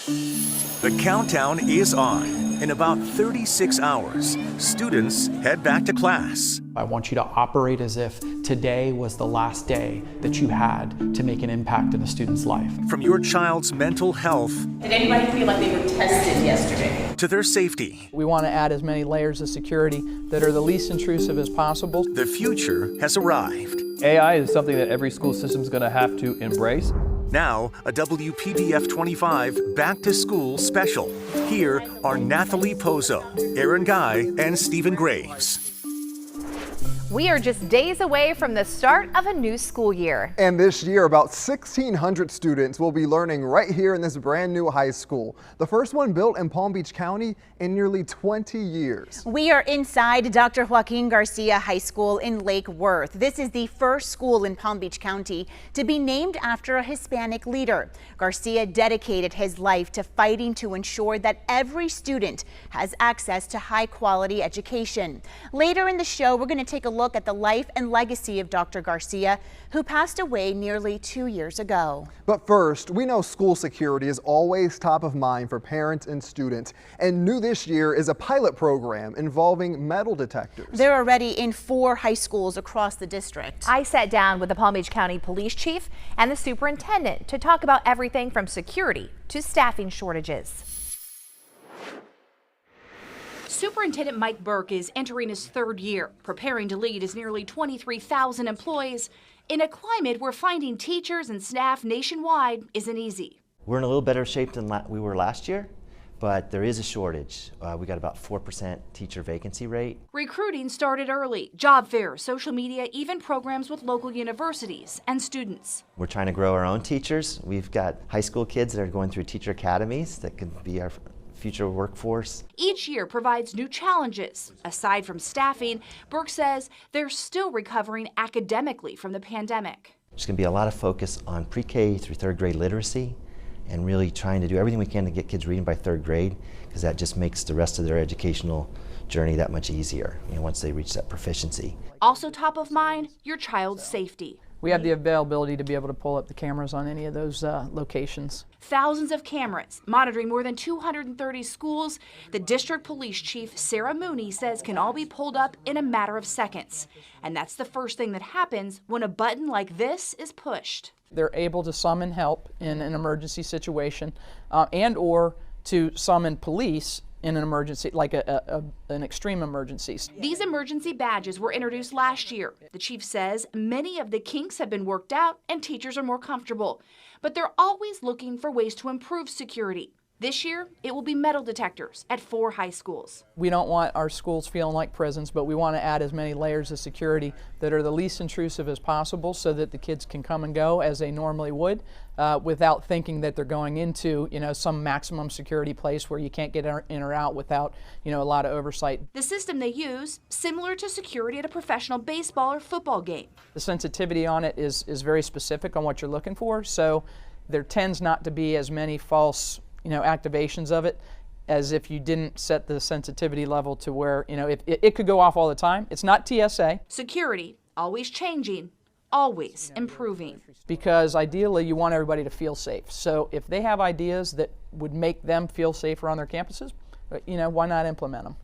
The countdown is on. In about 36 hours, students head back to class. I want you to operate as if today was the last day that you had to make an impact in a student's life. From your child's mental health. Did anybody feel like they were tested yesterday? To their safety. We want to add as many layers of security that are the least intrusive as possible. The future has arrived. AI is something that every school system is going to have to embrace. Now, a WPBF 25 Back to School special. Here are Nathalie Pozo, Aaron Guy, and Stephen Graves. We are just days away from the start of a new school year. And this year, about 1,600 students will be learning right here in this brand new high school. The first one built in Palm Beach County in nearly 20 years. We are inside Dr. Joaquin Garcia High School in Lake Worth. This is the first school in Palm Beach County to be named after a Hispanic leader. Garcia dedicated his life to fighting to ensure that every student has access to high-quality education. Later in the show, we're going to take a look at the life and legacy of Dr. Garcia, who passed away nearly 2 years ago. But first, we know school security is always top of mind for parents and students, and new this year is a pilot program involving metal detectors. They're already in 4 high schools across the district. I sat down with the Palm Beach County Police Chief and the Superintendent to talk about everything from security to staffing shortages. Superintendent Mike Burke is entering his 3rd year, preparing to lead his nearly 23,000 employees in a climate where finding teachers and staff nationwide isn't easy. We're in a little better shape than we were last year, but there is a shortage. We got about 4% teacher vacancy rate. Recruiting started early. Job fairs, social media, even programs with local universities and students. We're trying to grow our own teachers. We've got high school kids that are going through teacher academies that could be our future workforce. Each year provides new challenges. Aside from staffing, Burke says they're still recovering academically from the pandemic. There's going to be a lot of focus on pre-K through 3rd grade literacy and really trying to do everything we can to get kids reading by 3rd grade, because that just makes the rest of their educational journey that much easier, once they reach that proficiency. Also top of mind, your child's safety. We have the availability to be able to pull up the cameras on any of those locations. Thousands of cameras monitoring more than 230 schools. The district police chief, Sarah Mooney, says can all be pulled up in a matter of seconds. And that's the first thing that happens when a button like this is pushed. They're able to summon help in an emergency situation and or to summon police in an emergency, like an extreme emergency. These emergency badges were introduced last year. The chief says many of the kinks have been worked out and teachers are more comfortable, but they're always looking for ways to improve security. This year, it will be metal detectors at 4 high schools. We don't want our schools feeling like prisons, but we want to add as many layers of security that are the least intrusive as possible so that the kids can come and go as they normally would without thinking that they're going into, some maximum security place where you can't get in or out without, a lot of oversight. The system they use, similar to security at a professional baseball or football game. The sensitivity on it is very specific on what you're looking for, so there tends not to be as many false activations of it as if you didn't set the sensitivity level to where, it could go off all the time. It's not TSA. Security, always changing, always improving. Because ideally you want everybody to feel safe. So if they have ideas that would make them feel safer on their campuses, why not implement them?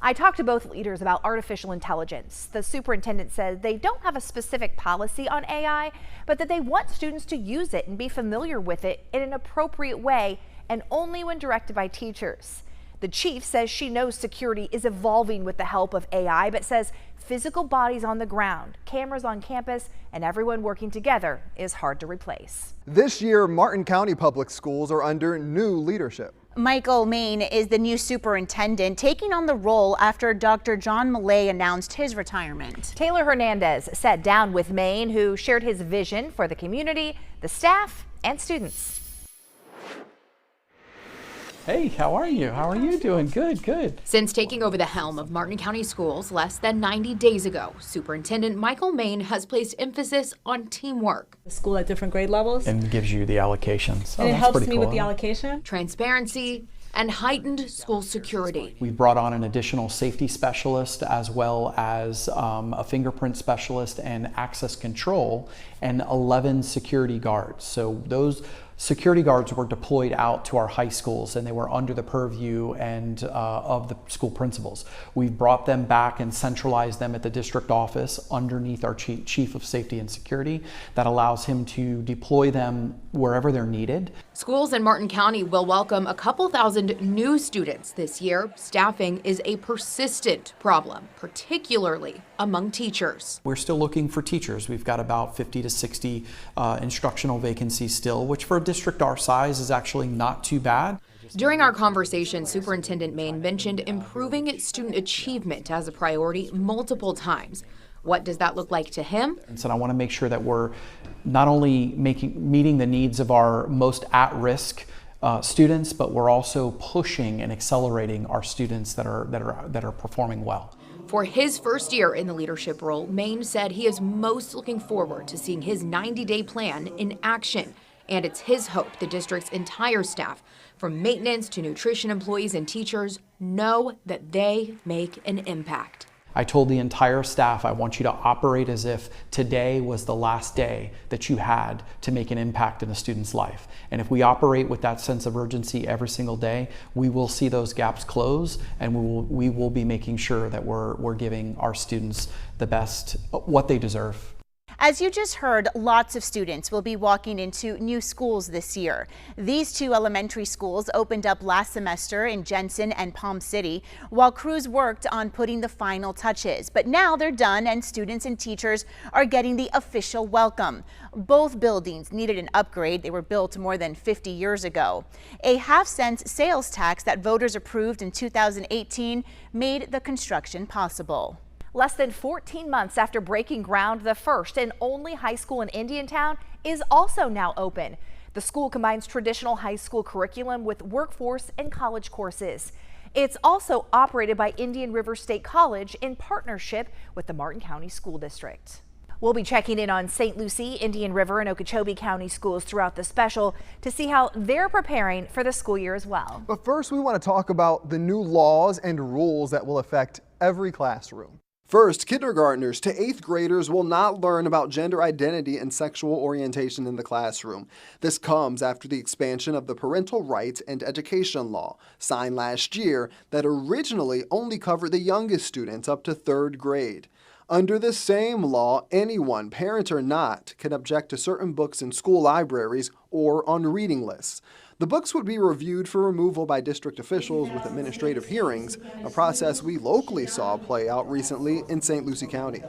I talked to both leaders about artificial intelligence. The superintendent said they don't have a specific policy on AI, but that they want students to use it and be familiar with it in an appropriate way and only when directed by teachers. The chief says she knows security is evolving with the help of AI, but says physical bodies on the ground, cameras on campus, and everyone working together is hard to replace. This year, Martin County Public Schools are under new leadership. Michael Main is the new superintendent, taking on the role after Dr. John Millay announced his retirement. Taylor Hernandez sat down with Main, who shared his vision for the community, the staff, and students. Hey, how are you? How are you doing? Good, good. Since taking over the helm of Martin County Schools less than 90 days ago, Superintendent Michael Main has placed emphasis on teamwork. The school at different grade levels. And gives you the allocations. And it helps me with the allocation. Transparency and heightened school security. We've brought on an additional safety specialist as well as a fingerprint specialist and access control and 11 security guards. So those Security guards were deployed out to our high schools, and they were under the purview and of the school principals. We've brought them back and centralized them at the district office underneath our chief of safety and security. That allows him to deploy them wherever they're needed. Schools in Martin County will welcome a couple thousand new students this year. Staffing is a persistent problem, particularly among teachers. We're still looking for teachers. We've got about 50 to 60 instructional vacancies still, which for a district our size is actually not too bad. During our conversation, Superintendent Main mentioned improving student achievement as a priority multiple times. What does that look like to him? And so I want to make sure that we're not only meeting the needs of our most at-risk students, but we're also pushing and accelerating our students that are performing well. For his first year in the leadership role, Main said he is most looking forward to seeing his 90-day plan in action. And it's his hope the district's entire staff, from maintenance to nutrition employees and teachers, know that they make an impact. I told the entire staff, I want you to operate as if today was the last day that you had to make an impact in a student's life. And if we operate with that sense of urgency every single day, we will see those gaps close, and we will be making sure that we're giving our students the best, what they deserve. As you just heard, lots of students will be walking into new schools this year. These two elementary schools opened up last semester in Jensen and Palm City, while crews worked on putting the final touches. But now they're done, and students and teachers are getting the official welcome. Both buildings needed an upgrade. They were built more than 50 years ago. A half-cent sales tax that voters approved in 2018 made the construction possible. Less than 14 months after breaking ground, the first and only high school in Indiantown is also now open. The school combines traditional high school curriculum with workforce and college courses. It's also operated by Indian River State College in partnership with the Martin County School District. We'll be checking in on St. Lucie, Indian River, and Okeechobee County schools throughout the special to see how they're preparing for the school year as well. But first, we want to talk about the new laws and rules that will affect every classroom. First, kindergartners to 8th graders will not learn about gender identity and sexual orientation in the classroom. This comes after the expansion of the Parental Rights and Education Law, signed last year, that originally only covered the youngest students up to 3rd grade. Under the same law, anyone, parent or not, can object to certain books in school libraries or on reading lists. The books would be reviewed for removal by district officials with administrative hearings, a process we locally saw play out recently in St. Lucie County.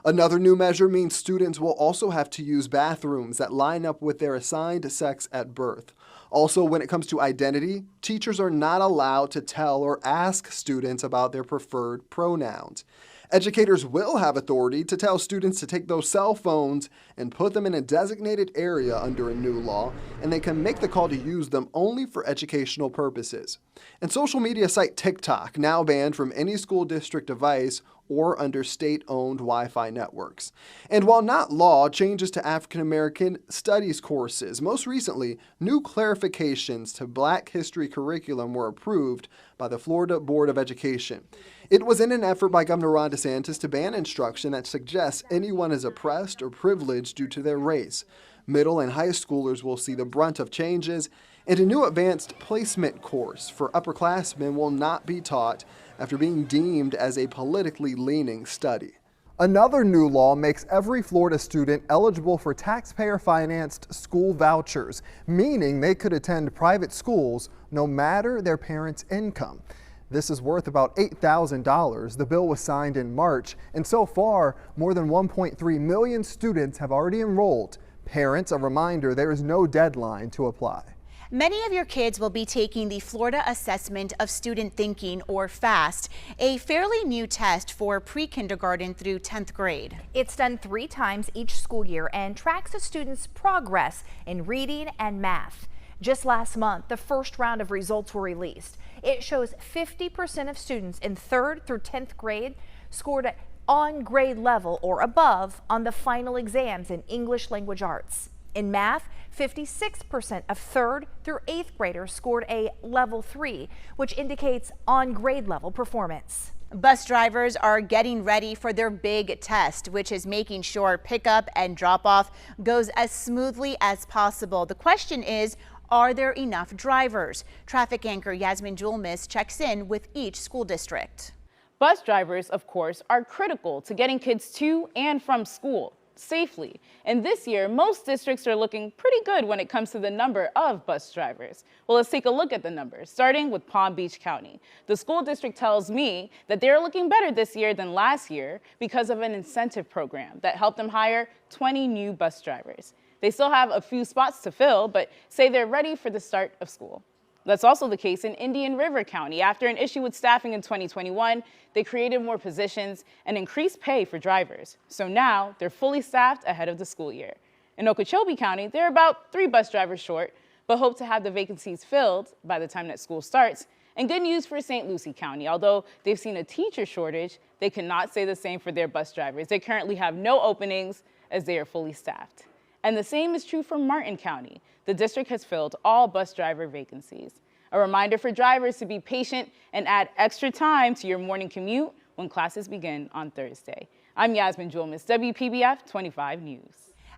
Another new measure means students will also have to use bathrooms that line up with their assigned sex at birth. Also, when it comes to identity, teachers are not allowed to tell or ask students about their preferred pronouns. Educators will have authority to tell students to take those cell phones and put them in a designated area under a new law, and they can make the call to use them only for educational purposes. And social media site TikTok, now banned from any school district device or under state-owned Wi-Fi networks. And while not law, changes to African American studies courses. Most recently, new clarifications to Black history curriculum were approved by the Florida Board of Education. It was in an effort by Governor Ron DeSantis to ban instruction that suggests anyone is oppressed or privileged due to their race. Middle and high schoolers will see the brunt of changes, and a new advanced placement course for upperclassmen will not be taught after being deemed as a politically leaning study. Another new law makes every Florida student eligible for taxpayer-financed school vouchers, meaning they could attend private schools no matter their parents' income. This is worth about $8,000. The bill was signed in March, and so far, more than 1.3 million students have already enrolled. Parents, a reminder, there is no deadline to apply. Many of your kids will be taking the Florida Assessment of Student Thinking, or FAST, a fairly new test for pre-kindergarten through 10th grade. It's done 3 times each school year and tracks a student's progress in reading and math. Just last month, the first round of results were released. It shows 50% of students in 3rd through 10th grade scored on grade level or above on the final exams in English language arts. In math, 56% of 3rd through 8th graders scored a level 3, which indicates on grade level performance. Bus drivers are getting ready for their big test, which is making sure pickup and drop-off goes as smoothly as possible. The question is, are there enough drivers? Traffic anchor Yasmin Julmis checks in with each school district. Bus drivers, of course, are critical to getting kids to and from school safely. And this year, most districts are looking pretty good when it comes to the number of bus drivers. Well, let's take a look at the numbers, starting with Palm Beach County. The school district tells me that they're looking better this year than last year because of an incentive program that helped them hire 20 new bus drivers. They still have a few spots to fill, but say they're ready for the start of school. That's also the case in Indian River County. After an issue with staffing in 2021, they created more positions and increased pay for drivers. So now they're fully staffed ahead of the school year. In Okeechobee County, they're about 3 bus drivers short, but hope to have the vacancies filled by the time that school starts. And good news for St. Lucie County. Although they've seen a teacher shortage, they cannot say the same for their bus drivers. They currently have no openings as they are fully staffed. And the same is true for Martin County. The district has filled all bus driver vacancies. A reminder for drivers to be patient and add extra time to your morning commute when classes begin on Thursday. I'm Yasmin Julmis, WPBF 25 News.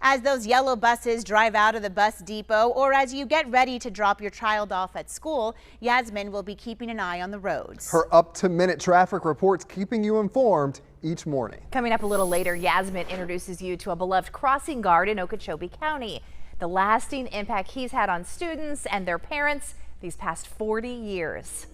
As those yellow buses drive out of the bus depot or as you get ready to drop your child off at school, Yasmin will be keeping an eye on the roads. Her up-to-minute traffic reports keeping you informed each morning. Coming up a little later, Yasmin introduces you to a beloved crossing guard in Okeechobee County. The lasting impact he's had on students and their parents these past 40 years.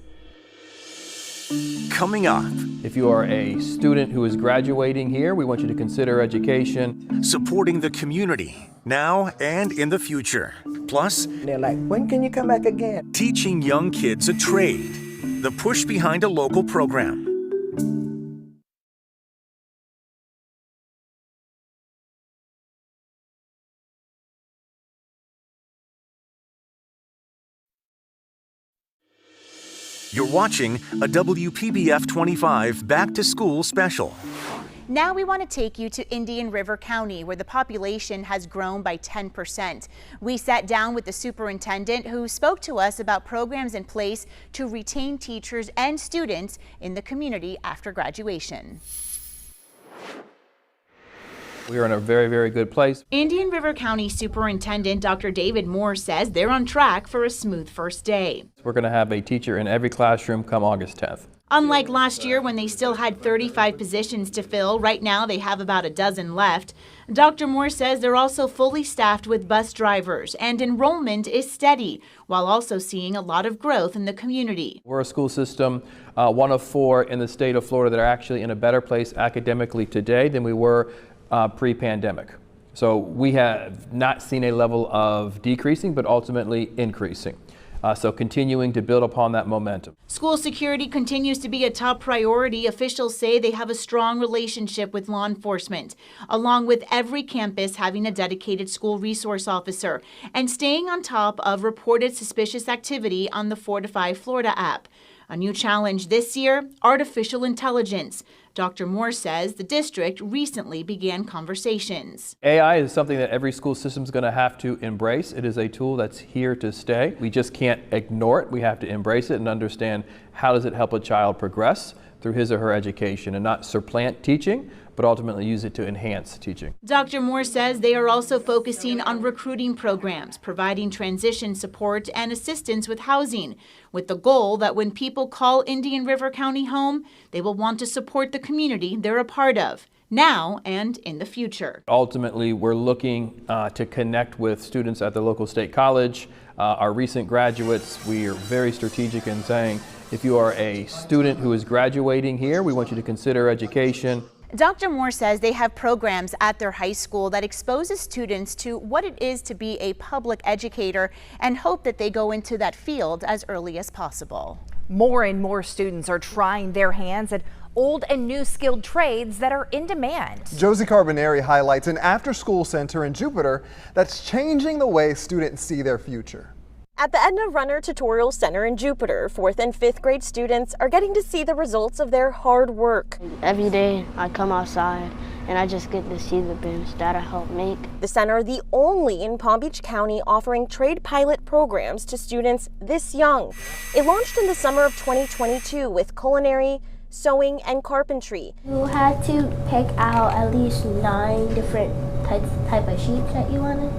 Coming up. If you are a student who is graduating here, we want you to consider education. Supporting the community, now and in the future. Plus, they're like, when can you come back again? Teaching young kids a trade. The push behind a local program. You're watching a WPBF 25 Back to School special. Now we want to take you to Indian River County, where the population has grown by 10%. We sat down with the superintendent who spoke to us about programs in place to retain teachers and students in the community after graduation. We are in a very, very good place. Indian River County Superintendent Dr. David Moore says they're on track for a smooth first day. We're going to have a teacher in every classroom come August 10th. Unlike last year when they still had 35 positions to fill, right now they have about a dozen left. Dr. Moore says they're also fully staffed with bus drivers and enrollment is steady, while also seeing a lot of growth in the community. We're a school system, one of 4 in the state of Florida that are actually in a better place academically today than we were pre-pandemic. So we have not seen a level of decreasing, but ultimately increasing. So continuing to build upon that momentum. School security continues to be a top priority. Officials say they have a strong relationship with law enforcement, along with every campus having a dedicated school resource officer and staying on top of reported suspicious activity on the 4 to 5 Florida app. A new challenge this year, artificial intelligence. Dr. Moore says the district recently began conversations. AI is something that every school system is going to have to embrace. It is a tool that's here to stay. We just can't ignore it. We have to embrace it and understand how does it help a child progress through his or her education and not supplant teaching, but ultimately use it to enhance teaching. Dr. Moore says they are also focusing on recruiting programs, providing transition support and assistance with housing, with the goal that when people call Indian River County home, they will want to support the community they're a part of, now and in the future. Ultimately, we're looking to connect with students at the local state college. Our recent graduates, we are very strategic in saying, if you are a student who is graduating here, we want you to consider education. Dr. Moore says they have programs at their high school that exposes students to what it is to be a public educator and hope that they go into that field as early as possible. More and more students are trying their hands at old and new skilled trades that are in demand. Josie Carbonari highlights an after-school center in Jupiter that's changing the way students see their future. At the Edna Runner Tutorial Center in Jupiter, 4th and 5th grade students are getting to see the results of their hard work. Every day I come outside and I just get to see the bins that I helped make. The center, the only in Palm Beach County offering trade pilot programs to students this young. It launched in the summer of 2022 with culinary, sewing, and carpentry. You had to pick out at least 9 different type of sheets that you wanted,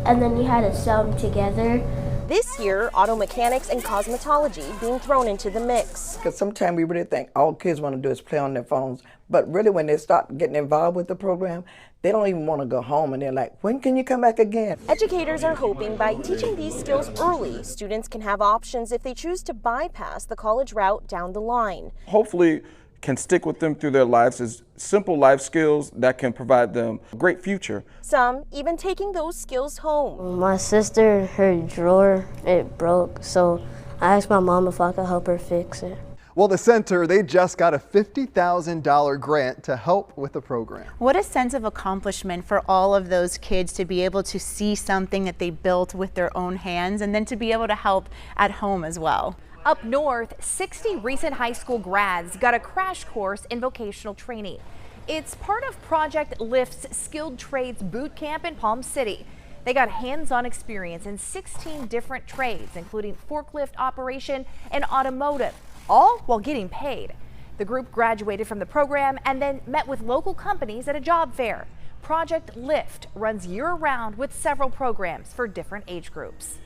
and then you had to sew them together. This year, auto mechanics and cosmetology being thrown into the mix. Because sometimes we really think all kids want to do is play on their phones, but really when they start getting involved with the program, they don't even want to go home, and they're like, when can you come back again? Educators are hoping by teaching these skills early, students can have options if they choose to bypass the college route down the line. Hopefully can stick with them through their lives as simple life skills that can provide them a great future. Some even taking those skills home. My sister, her drawer, it broke, so I asked my mom if I could help her fix it. Well, the center, they just got a $50,000 grant to help with the program. What a sense of accomplishment for all of those kids to be able to see something that they built with their own hands and then to be able to help at home as well. Up north, 60 recent high school grads got a crash course in vocational training. It's part of Project Lift's Skilled Trades Boot Camp in Palm City. They got hands-on experience in 16 different trades, including forklift operation and automotive, all while getting paid. The group graduated from the program and then met with local companies at a job fair. Project Lift runs year-round with several programs for different age groups.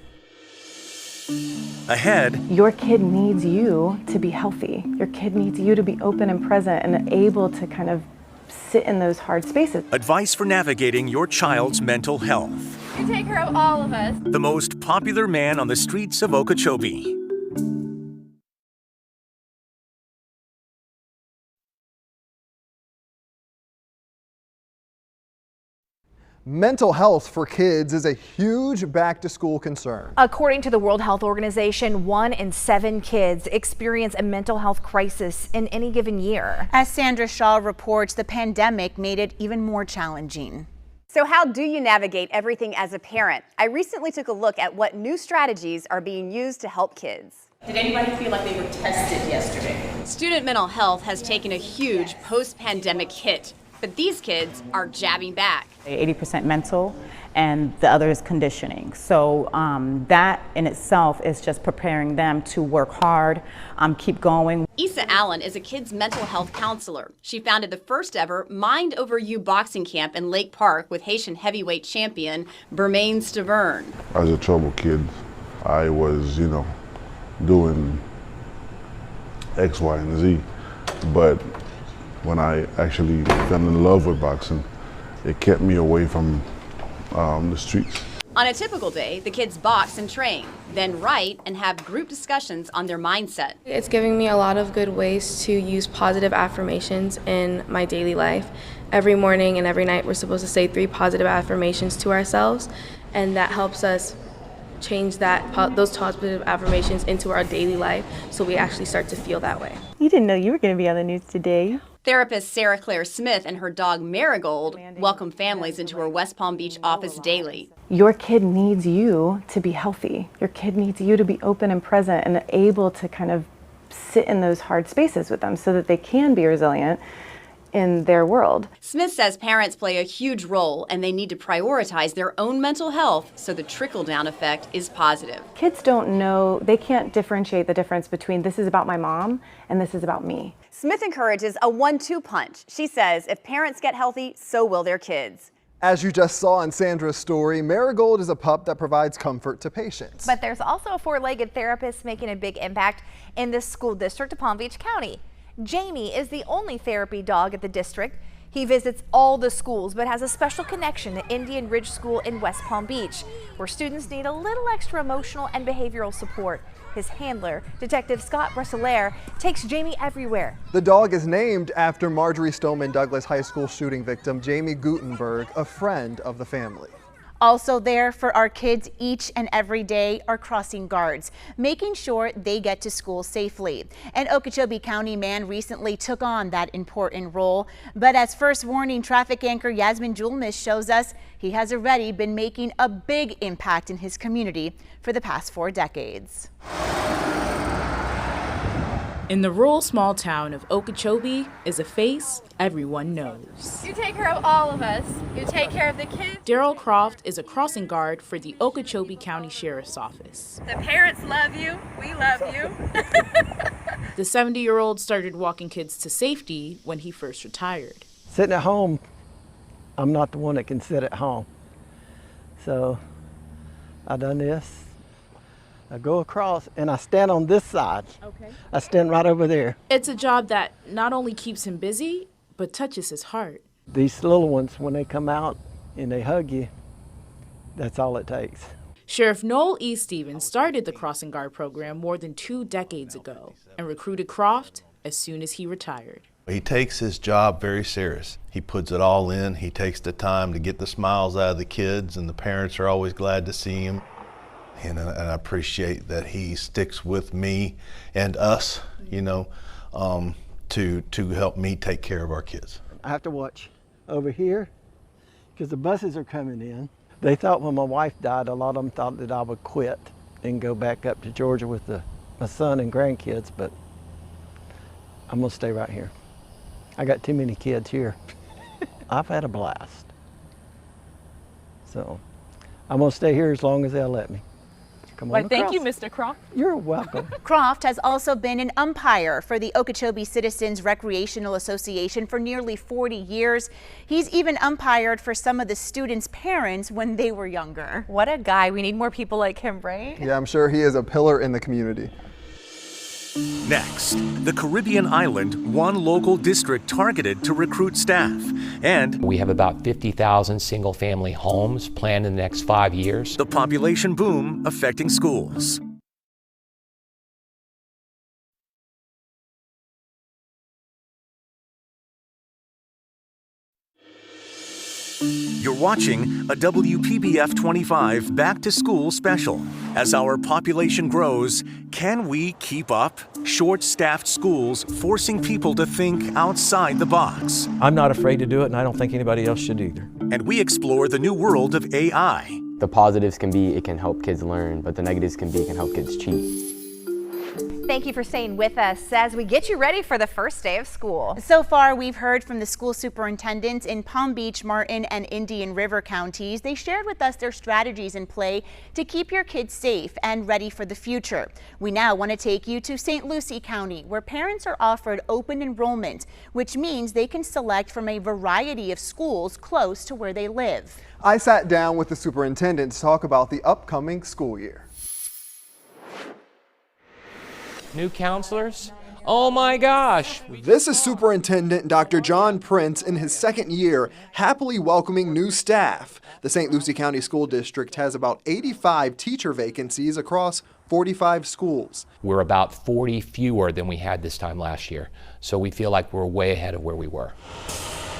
Ahead, your kid needs you to be healthy. Your kid needs you to be open and present and able to kind of sit in those hard spaces. advice for navigating your child's mental health. You take care of all of us. The most popular man on the streets of Okeechobee. Mental health for kids is a huge back-to-school concern. According to the World Health Organization, 1 in 7 kids experience a mental health crisis in any given year. As Sandra Shaw reports, the pandemic made it even more challenging. So how do you navigate everything as a parent? I recently took a look at what new strategies are being used to help kids. Did anybody feel like they were tested yesterday? Student mental health has taken a huge post-pandemic hit, but these kids are jabbing back. 80% mental and the other is conditioning. So that in itself is just preparing them to work hard, keep going. Issa Allen is a kid's mental health counselor. She founded the first ever Mind Over You boxing camp in Lake Park with Haitian heavyweight champion Bermain Stavern. As a troubled kid, I was, doing X, Y, and Z, but when I actually fell in love with boxing, it kept me away from the streets. On a typical day, the kids box and train, then write and have group discussions on their mindset. It's giving me a lot of good ways to use positive affirmations in my daily life. Every morning and every night we're supposed to say 3 positive affirmations to ourselves, and that helps us change those positive affirmations into our daily life so we actually start to feel that way. You didn't know you were going to be on the news today. Therapist Sarah Claire Smith and her dog Marigold welcome families into her West Palm Beach office daily. Your kid needs you to be healthy. Your kid needs you to be open and present and able to kind of sit in those hard spaces with them so that they can be resilient in their world. Smith says parents play a huge role and they need to prioritize their own mental health so the trickle-down effect is positive. Kids don't know, they can't differentiate the difference between this is about my mom and this is about me. Smith encourages a 1-2 punch. She says if parents get healthy, so will their kids. As you just saw in Sandra's story, Marigold is a pup that provides comfort to patients. But there's also a 4-legged therapist making a big impact in this school district of Palm Beach County. Jamie is the only therapy dog at the district. He visits all the schools, but has a special connection to Indian Ridge School in West Palm Beach, where students need a little extra emotional and behavioral support. His handler, Detective Scott Bresselaire, takes Jamie everywhere. The dog is named after Marjorie Stoneman Douglas High School shooting victim Jamie Gutenberg, a friend of the family. Also there for our kids each and every day are crossing guards, making sure they get to school safely. An Okeechobee County man recently took on that important role, but as first warning traffic anchor Yasmin Julmis shows us, he has already been making a big impact in his community for the past 4 decades. In the rural small town of Okeechobee is a face everyone knows. You take care of all of us. You take care of the kids. Daryl Croft is a crossing guard for the Okeechobee County Sheriff's Office. The parents love you. We love you. The 70-year-old started walking kids to safety when he first retired. Sitting at home, I'm not the one that can sit at home. So I done this. I go across and I stand on this side. Okay. I stand right over there. It's a job that not only keeps him busy, but touches his heart. These little ones, when they come out and they hug you, that's all it takes. Sheriff Noel E. Stevens started the Crossing Guard program more than 2 decades ago and recruited Croft as soon as he retired. He takes his job very serious. He puts it all in. He takes the time to get the smiles out of the kids, and the parents are always glad to see him. And I appreciate that he sticks with me and us, you know, to help me take care of our kids. I have to watch over here because the buses are coming in. They thought when my wife died, a lot of them thought that I would quit and go back up to Georgia with my son and grandkids, but I'm gonna stay right here. I got too many kids here. I've had a blast. So I'm gonna stay here as long as they'll let me. Well, thank you, Mr. Croft. You're welcome. Croft has also been an umpire for the Okeechobee Citizens Recreational Association for nearly 40 years. He's even umpired for some of the students' parents when they were younger. What a guy. We need more people like him, right? Yeah, I'm sure he is a pillar in the community. Next, the Caribbean island, one local district targeted to recruit staff. And we have about 50,000 single-family homes planned in the next 5 years. The population boom affecting schools. You're watching a WPBF 25 Back to School special. As our population grows, can we keep up? Short-staffed schools forcing people to think outside the box. I'm not afraid to do it, and I don't think anybody else should either. And we explore the new world of AI. The positives can be it can help kids learn, but the negatives can be it can help kids cheat. Thank you for staying with us as we get you ready for the first day of school. So far, we've heard from the school superintendents in Palm Beach, Martin, and Indian River counties. They shared with us their strategies in play to keep your kids safe and ready for the future. We now want to take you to St. Lucie County, where parents are offered open enrollment, which means they can select from a variety of schools close to where they live. I sat down with the superintendent to talk about the upcoming school year. New counselors? Oh my gosh! This is Superintendent Dr. John Prince in his second year, happily welcoming new staff. The St. Lucie County School District has about 85 teacher vacancies across 45 schools. We're about 40 fewer than we had this time last year, so we feel like we're way ahead of where we were.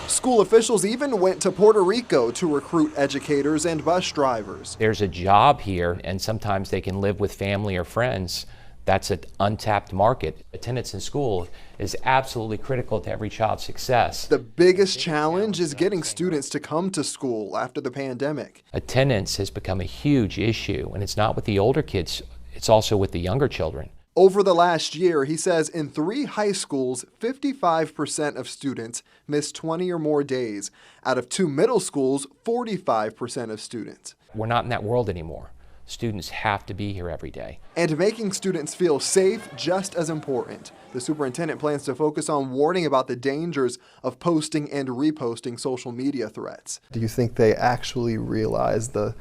School officials even went to Puerto Rico to recruit educators and bus drivers. There's a job here, and sometimes they can live with family or friends. That's an untapped market. Attendance in school is absolutely critical to every child's success. The biggest challenge is getting students to come to school after the pandemic. Attendance has become a huge issue, and it's not with the older kids, it's also with the younger children. Over the last year, he says in 3 high schools, 55% of students missed 20 or more days. Out of 2 middle schools, 45% of students. We're not in that world anymore. Students have to be here every day. And making students feel safe just as important. The superintendent plans to focus on warning about the dangers of posting and reposting social media threats. Do you think they actually realize the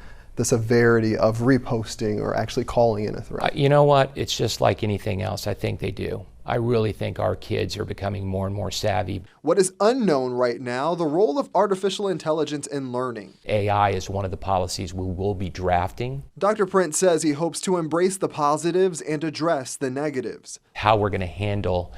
severity of reposting or actually calling in a threat? You know what? It's just like anything else. I think they do. I really think our kids are becoming more and more savvy. What is unknown right now, the role of artificial intelligence in learning. AI is one of the policies we will be drafting. Dr. Prince says he hopes to embrace the positives and address the negatives. How we're going to handle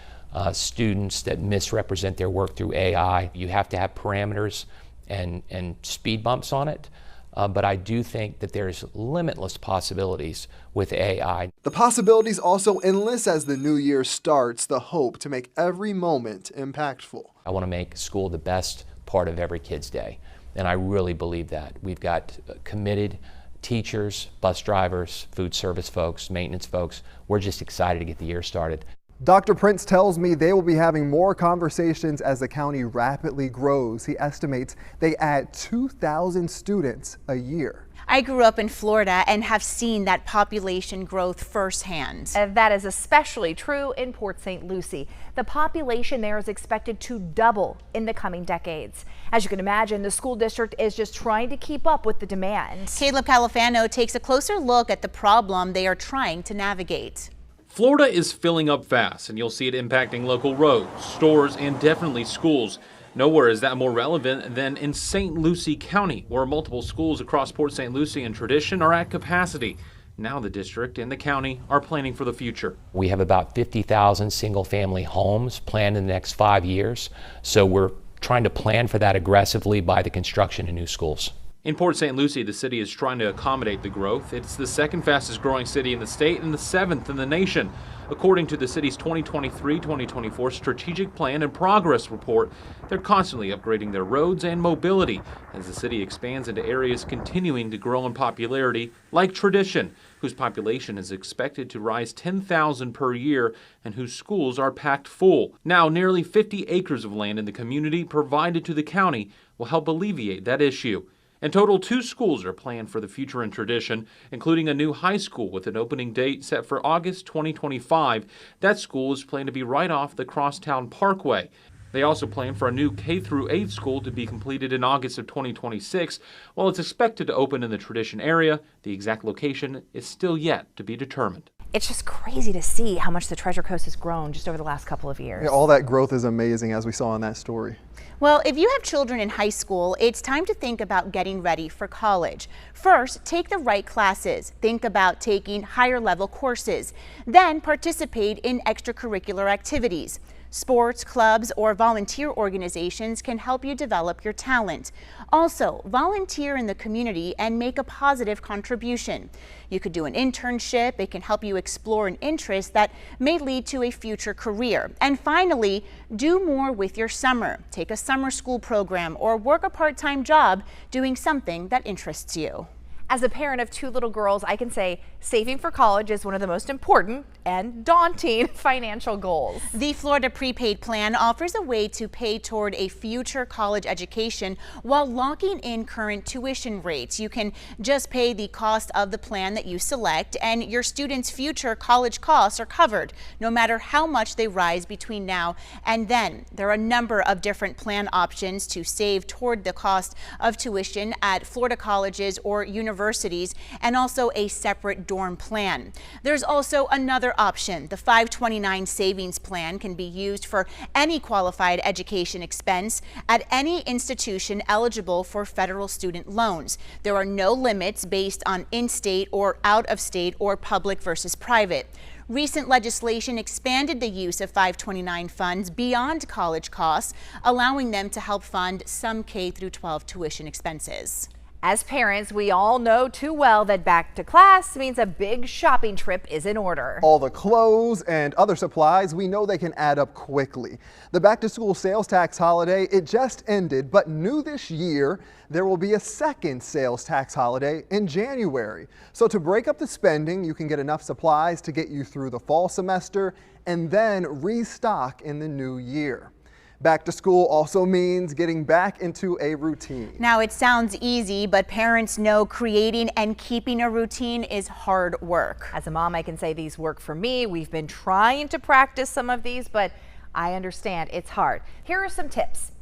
students that misrepresent their work through AI. You have to have parameters and speed bumps on it. But I do think that there's limitless possibilities with AI. The possibilities also endless as the new year starts, the hope to make every moment impactful. I want to make school the best part of every kid's day, and I really believe that. We've got committed teachers, bus drivers, food service folks, maintenance folks. We're just excited to get the year started. Dr. Prince tells me they will be having more conversations as the county rapidly grows. He estimates they add 2,000 students a year. I grew up in Florida and have seen that population growth firsthand. And that is especially true in Port St. Lucie. The population there is expected to double in the coming decades. As you can imagine, the school district is just trying to keep up with the demand. Caleb Califano takes a closer look at the problem they are trying to navigate. Florida is filling up fast, and you'll see it impacting local roads, stores, and definitely schools. Nowhere is that more relevant than in St. Lucie County, where multiple schools across Port St. Lucie and Tradition are at capacity. Now the district and the county are planning for the future. We have about 50,000 single-family homes planned in the next 5 years, so we're trying to plan for that aggressively by the construction of new schools. In Port St. Lucie, the city is trying to accommodate the growth. It's the second fastest growing city in the state and the 7th in the nation. According to the city's 2023-2024 Strategic Plan and Progress Report, they're constantly upgrading their roads and mobility as the city expands into areas continuing to grow in popularity, like Tradition, whose population is expected to rise 10,000 per year and whose schools are packed full. Now, nearly 50 acres of land in the community provided to the county will help alleviate that issue. In total, 2 schools are planned for the future in Tradition, including a new high school with an opening date set for August 2025. That school is planned to be right off the Crosstown Parkway. They also plan for a new K-8 school to be completed in August of 2026. While it's expected to open in the Tradition area, the exact location is still yet to be determined. It's just crazy to see how much the Treasure Coast has grown just over the last couple of years. Yeah, all that growth is amazing, as we saw in that story. Well, if you have children in high school, it's time to think about getting ready for college. First, take the right classes. Think about taking higher level courses. Then participate in extracurricular activities. Sports, clubs, or volunteer organizations can help you develop your talent. Also, volunteer in the community and make a positive contribution. You could do an internship. It can help you explore an interest that may lead to a future career. And finally, do more with your summer. Take a summer school program or work a part-time job doing something that interests you. As a parent of 2 little girls, I can say saving for college is one of the most important and daunting financial goals. The Florida Prepaid Plan offers a way to pay toward a future college education while locking in current tuition rates. You can just pay the cost of the plan that you select, and your students' future college costs are covered, no matter how much they rise between now and then. There are a number of different plan options to save toward the cost of tuition at Florida colleges or universities, and also a separate dorm plan. There's also another option. The 529 savings plan can be used for any qualified education expense at any institution eligible for federal student loans. There are no limits based on in-state or out-of-state or public versus private. Recent legislation expanded the use of 529 funds beyond college costs, allowing them to help fund some K-12 tuition expenses. As parents, we all know too well that back to class means a big shopping trip is in order. All the clothes and other supplies, we know they can add up quickly. The back-to-school sales tax holiday, it just ended, but new this year, there will be a second sales tax holiday in January. So to break up the spending, you can get enough supplies to get you through the fall semester and then restock in the new year. Back to school also means getting back into a routine. Now, it sounds easy, but parents know creating and keeping a routine is hard work. As a mom, I can say these work for me. We've been trying to practice some of these, but I understand it's hard. Here are some tips.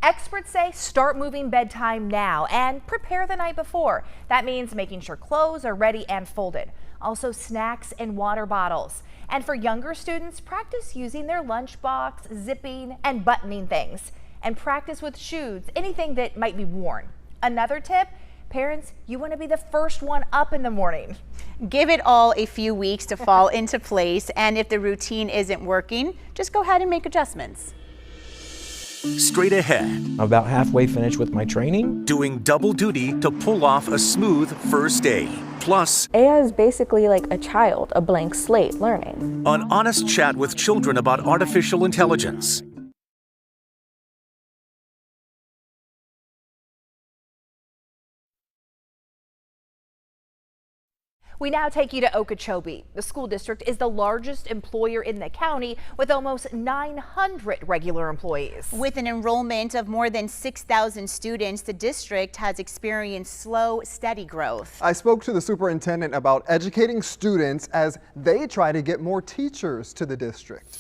Experts say start moving bedtime now and prepare the night before. That means making sure clothes are ready and folded. Also, snacks and water bottles. And for younger students, practice using their lunchbox, zipping and buttoning things. And practice with shoes, anything that might be worn. Another tip, parents, you want to be the first one up in the morning. Give it all a few weeks to fall into place, and if the routine isn't working, just go ahead and make adjustments. Straight ahead. I'm about halfway finished with my training. Doing double duty to pull off a smooth first day. Plus, AI is basically like a child, a blank slate learning. An honest chat with children about artificial intelligence. We now take you to Okeechobee. The school district is the largest employer in the county with almost 900 regular employees. With an enrollment of more than 6,000 students, the district has experienced slow, steady growth. I spoke to the superintendent about educating students as they try to get more teachers to the district.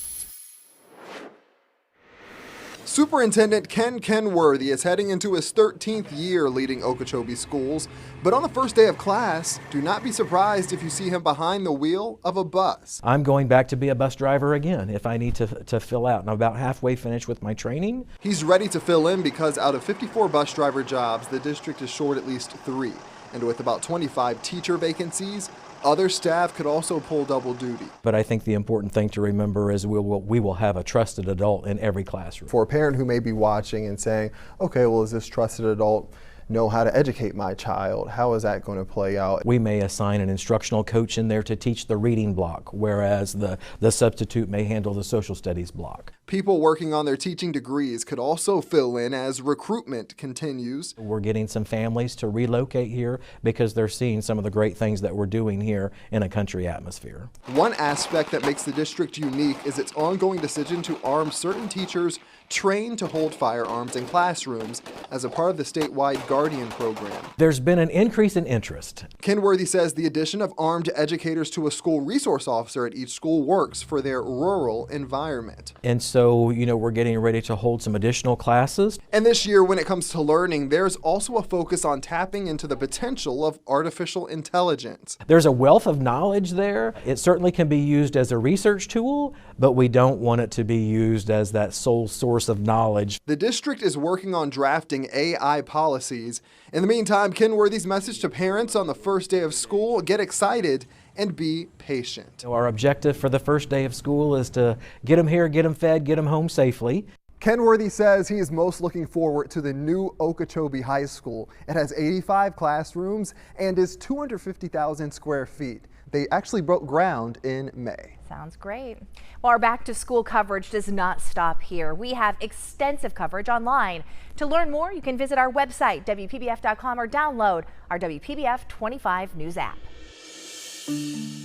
Superintendent Ken Kenworthy is heading into his 13th year leading Okeechobee schools, but on the first day of class, do not be surprised if you see him behind the wheel of a bus. I'm going back to be a bus driver again if I need to fill out. I'm about halfway finished with my training. He's ready to fill in because out of 54 bus driver jobs, the district is short at least 3. And with about 25 teacher vacancies, other staff could also pull double duty. But I think the important thing to remember is we will have a trusted adult in every classroom. For a parent who may be watching and saying, okay, well, is this trusted adult know how to educate my child? How is that going to play out? We may assign an instructional coach in there to teach the reading block, whereas the substitute may handle the social studies block. People working on their teaching degrees could also fill in as recruitment continues. We're getting some families to relocate here because they're seeing some of the great things that we're doing here in a country atmosphere. One aspect that makes the district unique is its ongoing decision to arm certain teachers trained to hold firearms in classrooms as a part of the statewide Guardian program. There's been an increase in interest. Kenworthy says the addition of armed educators to a school resource officer at each school works for their rural environment. And so, we're getting ready to hold some additional classes. And this year, when it comes to learning, there's also a focus on tapping into the potential of artificial intelligence. There's a wealth of knowledge there. It certainly can be used as a research tool, but we don't want it to be used as that sole source of knowledge. The district is working on drafting AI policies. In the meantime, Kenworthy's message to parents on the first day of school: get excited and be patient. Our objective for the first day of school is to get them here, get them fed, get them home safely. Kenworthy says he is most looking forward to the new Okeechobee High School. It has 85 classrooms and is 250,000 square feet. They actually broke ground in May. Sounds great. Well, our back to school coverage does not stop here. We have extensive coverage online. To learn more, you can visit our website, WPBF.com, or download our WPBF 25 News app.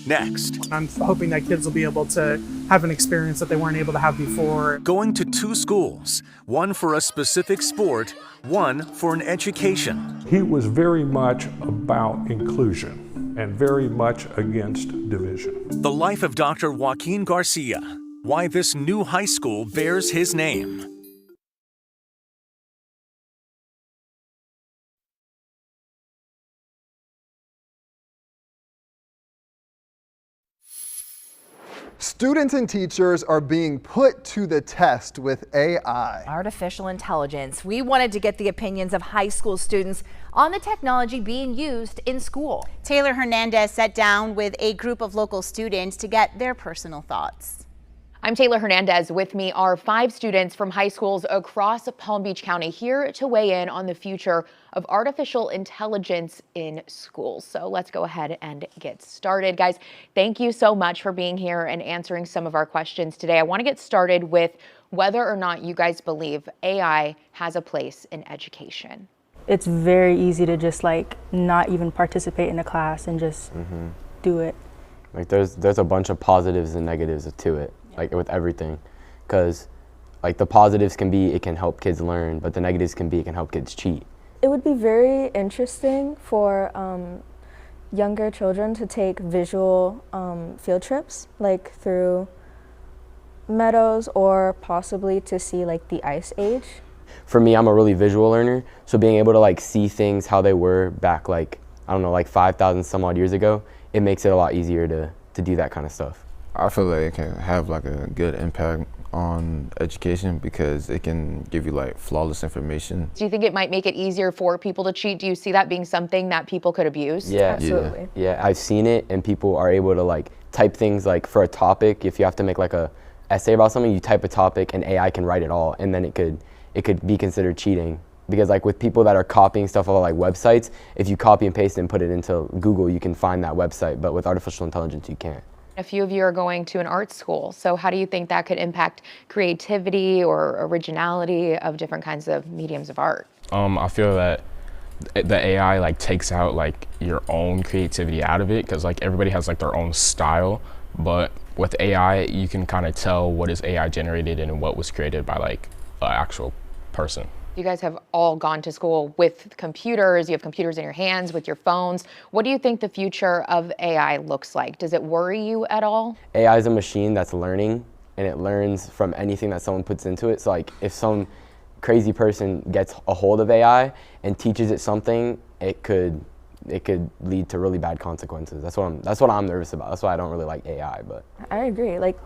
Next, I'm hoping that kids will be able to have an experience that they weren't able to have before. Going to 2 schools, one for a specific sport, one for an education. He was very much about inclusion and very much against division. The life of Dr. Joaquin Garcia, why this new high school bears his name. Students and teachers are being put to the test with AI. Artificial intelligence. We wanted to get the opinions of high school students on the technology being used in school. Taylor Hernandez sat down with a group of local students to get their personal thoughts. I'm Taylor Hernandez. With me are 5 students from high schools across Palm Beach County here to weigh in on the future of artificial intelligence in schools. So let's go ahead and get started. Guys, thank you so much for being here and answering some of our questions today. I want to get started with whether or not you guys believe AI has a place in education. It's very easy to just not even participate in a class and just do it. There's a bunch of positives and negatives to it. With everything, because the positives can be it can help kids learn, but the negatives can be it can help kids cheat. It would be very interesting for younger children to take visual field trips, through meadows, or possibly to see the Ice Age. For me, I'm a really visual learner, so being able to see things how they were back 5,000 some odd years ago, it makes it a lot easier to do that kind of stuff. I feel like it can have a good impact on education because it can give you flawless information. Do you think it might make it easier for people to cheat? Do you see that being something that people could abuse? Yeah, absolutely. Yeah, I've seen it, and people are able to type things for a topic. If you have to make a essay about something, you type a topic and AI can write it all, and then it could be considered cheating. Because with people that are copying stuff off websites, if you copy and paste and put it into Google, you can find that website, but with artificial intelligence, you can't. A few of you are going to an art school, so how do you think that could impact creativity or originality of different kinds of mediums of art? I feel that the AI like takes out like your own creativity out of it, because like everybody has like their own style, but with AI you can kind of tell what is AI generated and what was created by like an actual person. You guys have all gone to school with computers. You have computers in your hands with your phones. What do you think the future of AI looks like? Does it worry you at all? AI is a machine that's learning, and it learns from anything that someone puts into it. So like if some crazy person gets a hold of AI and teaches it something, it could lead to really bad consequences. That's what I'm nervous about. That's why I don't really like AI. But I agree. Like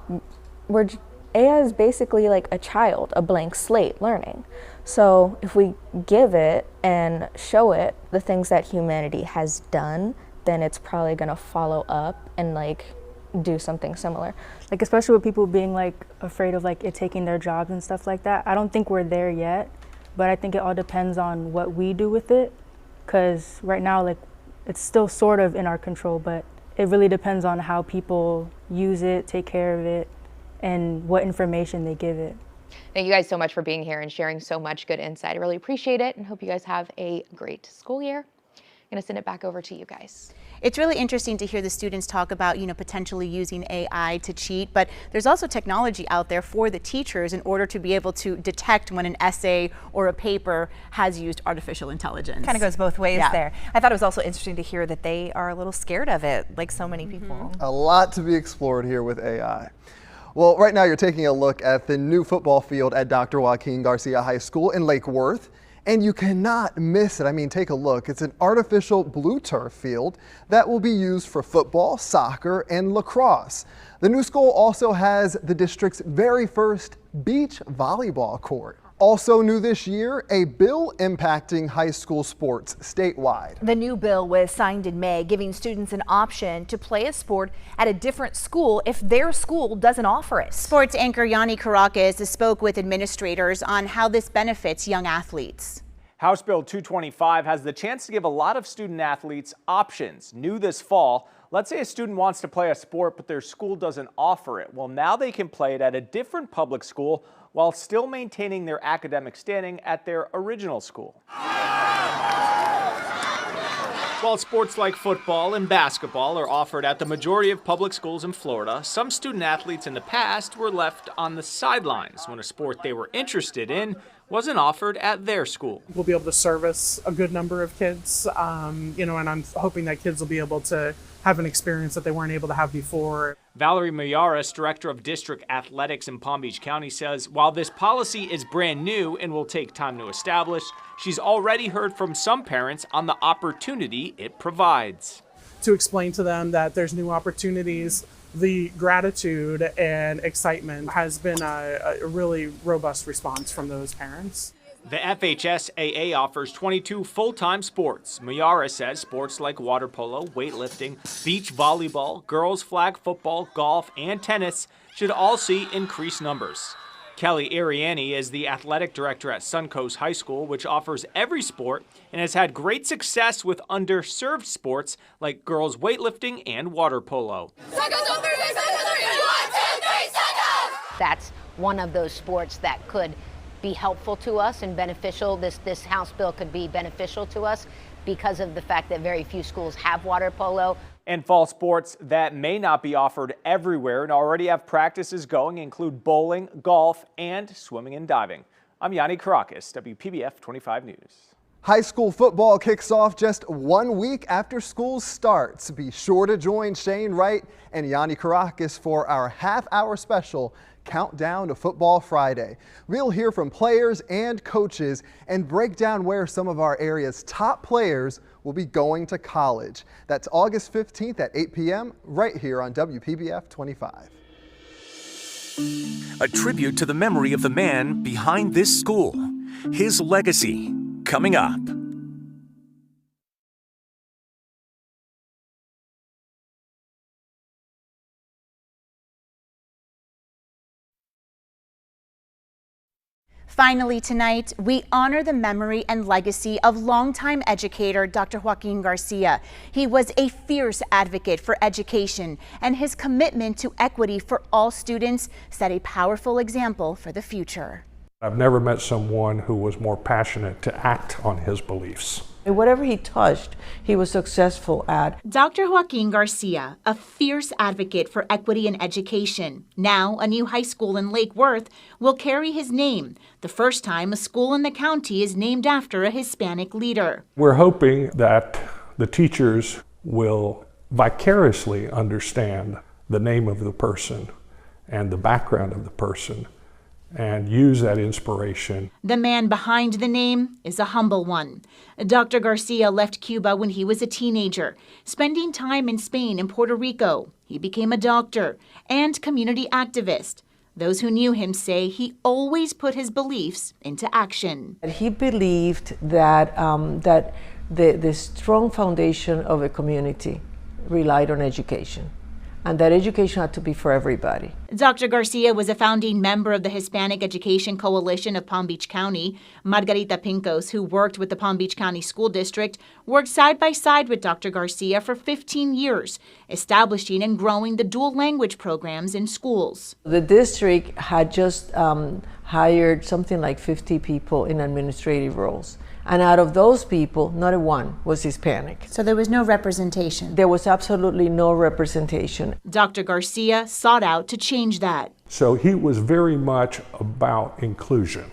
AI is basically like a child, a blank slate learning. So if we give it and show it the things that humanity has done, then it's probably gonna follow up and like do something similar. Like especially with people being like afraid of like it taking their jobs and stuff like that. I don't think we're there yet, but I think it all depends on what we do with it. Cause right now like it's still sort of in our control, but it really depends on how people use it, take care of it, and what information they give it. Thank you guys so much for being here and sharing so much good insight. I really appreciate it and hope you guys have a great school year. I'm gonna send it back over to you guys. It's really interesting to hear the students talk about, potentially using AI to cheat, but there's also technology out there for the teachers in order to be able to detect when an essay or a paper has used artificial intelligence. Kind of goes both ways there. I thought it was also interesting to hear that they are a little scared of it, like so many people. A lot to be explored here with AI. Well, right now you're taking a look at the new football field at Dr. Joaquin Garcia High School in Lake Worth. And you cannot miss it. I mean, take a look. It's an artificial blue turf field that will be used for football, soccer, and lacrosse. The new school also has the district's very first beach volleyball court. Also new this year, a bill impacting high school sports statewide. The new bill was signed in May, giving students an option to play a sport at a different school if their school doesn't offer it. Sports anchor Yanni Caracas spoke with administrators on how this benefits young athletes. House Bill 225 has the chance to give a lot of student athletes options. New this fall, let's say a student wants to play a sport but their school doesn't offer it. Well, now they can play it at a different public school while still maintaining their academic standing at their original school. While sports like football and basketball are offered at the majority of public schools in Florida, some student athletes in the past were left on the sidelines when a sport they were interested in wasn't offered at their school. We'll be able to service a good number of kids, and I'm hoping that kids will be able to have an experience that they weren't able to have before. Valerie Mayaris, Director of District Athletics in Palm Beach County, says while this policy is brand new and will take time to establish, she's already heard from some parents on the opportunity it provides. To explain to them that there's new opportunities, the gratitude and excitement has been a really robust response from those parents. The FHSAA offers 22 full-time sports. Mayara says sports like water polo, weightlifting, beach volleyball, girls flag football, golf, and tennis should all see increased numbers. Kelly Ariani is the athletic director at Suncoast High School, which offers every sport and has had great success with underserved sports like girls weightlifting and water polo. That's one of those sports that could be helpful to us and beneficial. This House bill could be beneficial to us because of the fact that very few schools have water polo. And fall sports that may not be offered everywhere and already have practices going include bowling, golf, and swimming and diving. I'm Yanni Caracas, WPBF 25 News. High school football kicks off just 1 week after school starts. Be sure to join Shane Wright and Yanni Caracas for our half-hour special Countdown to Football Friday. We'll hear from players and coaches and break down where some of our area's top players will be going to college. That's August 15th at 8 p.m. right here on WPBF 25. A tribute to the memory of the man behind this school. His legacy, coming up. Finally tonight, we honor the memory and legacy of longtime educator Dr. Joaquin Garcia. He was a fierce advocate for education, and his commitment to equity for all students set a powerful example for the future. I've never met someone who was more passionate to act on his beliefs. Whatever he touched, he was successful at. Dr. Joaquin Garcia, a fierce advocate for equity in education. Now, a new high school in Lake Worth will carry his name, the first time a school in the county is named after a Hispanic leader. We're hoping that the teachers will vicariously understand the name of the person and the background of the person and use that inspiration. The man behind the name is a humble one. Dr. Garcia left Cuba when he was a teenager, spending time in Spain and Puerto Rico. He became a doctor and community activist. Those who knew him say he always put his beliefs into action. He believed that, the strong foundation of a community relied on education, and that education had to be for everybody. Dr. Garcia was a founding member of the Hispanic Education Coalition of Palm Beach County. Margarita Pincos, who worked with the Palm Beach County School District, worked side by side with Dr. Garcia for 15 years, establishing and growing the dual language programs in schools. The district had just hired something like 50 people in administrative roles. And out of those people, not a one was Hispanic. So there was no representation? There was absolutely no representation. Dr. Garcia sought out to change that. So he was very much about inclusion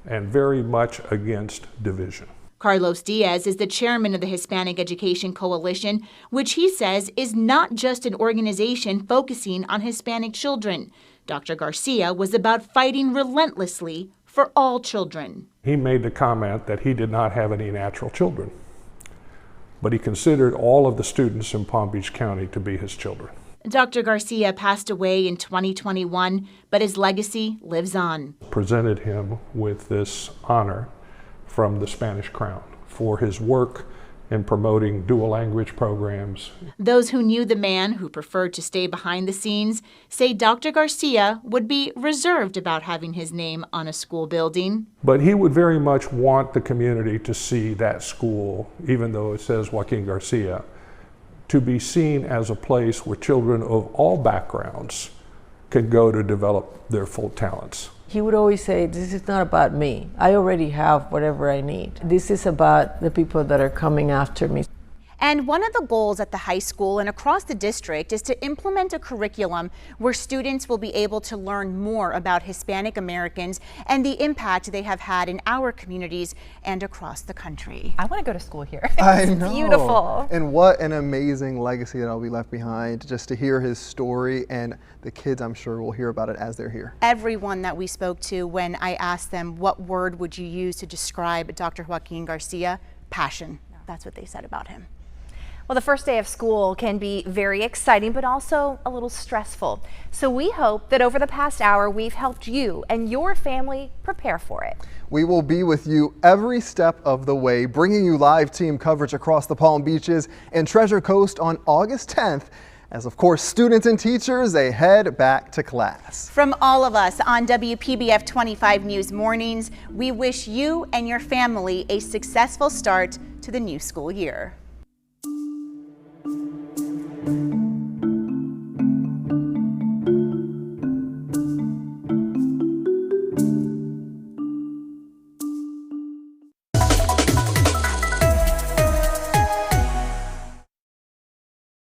and very much against division. Carlos Diaz is the chairman of the Hispanic Education Coalition, which he says is not just an organization focusing on Hispanic children. Dr. Garcia was about fighting relentlessly for all children. He made the comment that he did not have any natural children, but he considered all of the students in Palm Beach County to be his children. Dr. Garcia passed away in 2021, but his legacy lives on. Presented him with this honor from the Spanish Crown for his work in promoting dual language programs. Those who knew the man, who preferred to stay behind the scenes, say Dr. Garcia would be reserved about having his name on a school building. But he would very much want the community to see that school, even though it says Joaquin Garcia, to be seen as a place where children of all backgrounds can go to develop their full talents. He would always say, this is not about me. I already have whatever I need. This is about the people that are coming after me. And one of the goals at the high school and across the district is to implement a curriculum where students will be able to learn more about Hispanic Americans and the impact they have had in our communities and across the country. I want to go to school here. I know. Beautiful. And what an amazing legacy that will be left behind, just to hear his story, and the kids, I'm sure, will hear about it as they're here. Everyone that we spoke to, when I asked them what word would you use to describe Dr. Joaquin Garcia, passion. That's what they said about him. Well, the first day of school can be very exciting, but also a little stressful. So we hope that over the past hour, we've helped you and your family prepare for it. We will be with you every step of the way, bringing you live team coverage across the Palm Beaches and Treasure Coast on August 10th, as of course students and teachers, they head back to class. From all of us on WPBF 25 News Mornings, we wish you and your family a successful start to the new school year.